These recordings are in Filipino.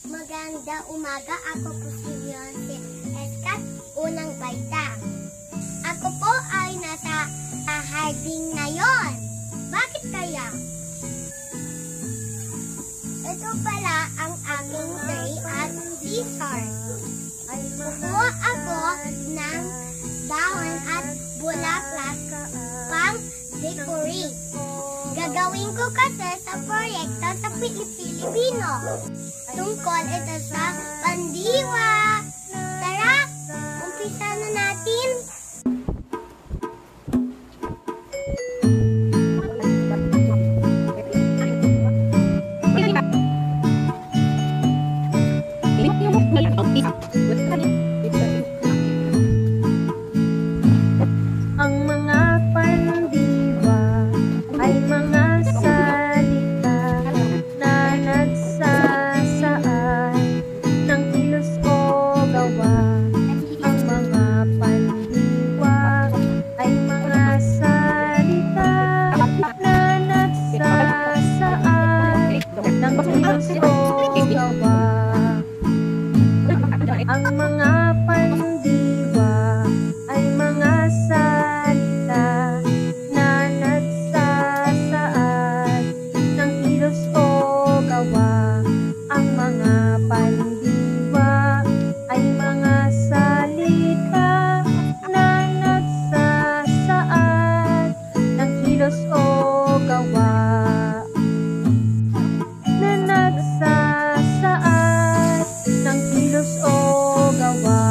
Maganda umaga, ako po si Beyonce Escat, unang baita. Ako po ay nasa harding ngayon. Bakit kaya? Ito pala ang aming tray at dessert. Kukuha ako ng dahon at bulaklak pang decorate. Gagawin ko kasi sa proyekto sa Pilipino. Tungkol ito sa pandiwa. Tara, umpisa na natin. Ang mga pandiwa ay mga salita na nagsasaad ng kilos o gawa. Ang mga pandiwa ay mga salita na nagsasaad ng kilos o gawa. Ang mga pandiwa ay mga salita na nagsasaad ng kilos o gawa. Ang mga pandiwa ay mga salita na nagsasaad ng kilos o gawa. Na nagsasaad ng kilos o gawa.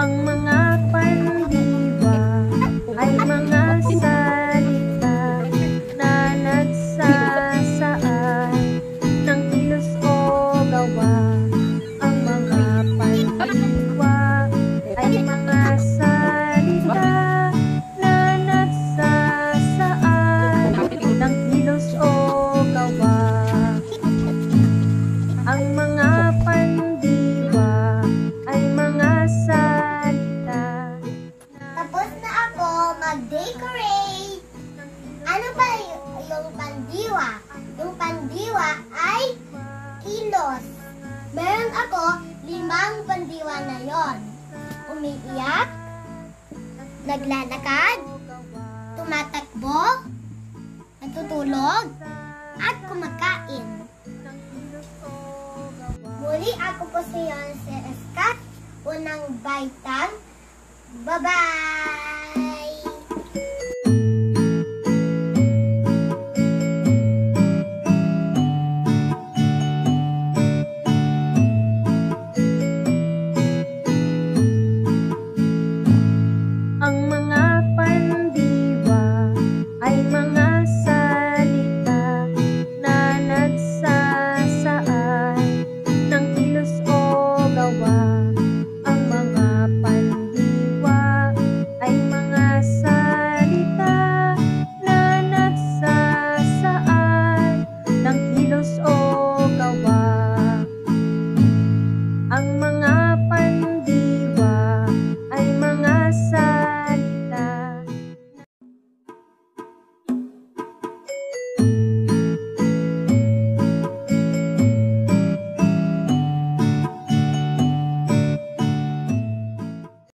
Ang mga pandiwa ay mga salita na nagsasaad ng kilos o gawa. Ang mga pandiwa ay mga salita na nagsasaad ng kilos o gawa. Ang mga pandiwa ay mga salita. Tapos na ako mag-decorate. Ano ba yung pandiwa? Yung pandiwa ay kilos. Meron ako 5 pandiwa na yon. Umiiyak, naglalakad, tumatakbo, natutulog, at kumakain. Muli ako po si Beyonce Escat, unang baitang. Bye-bye!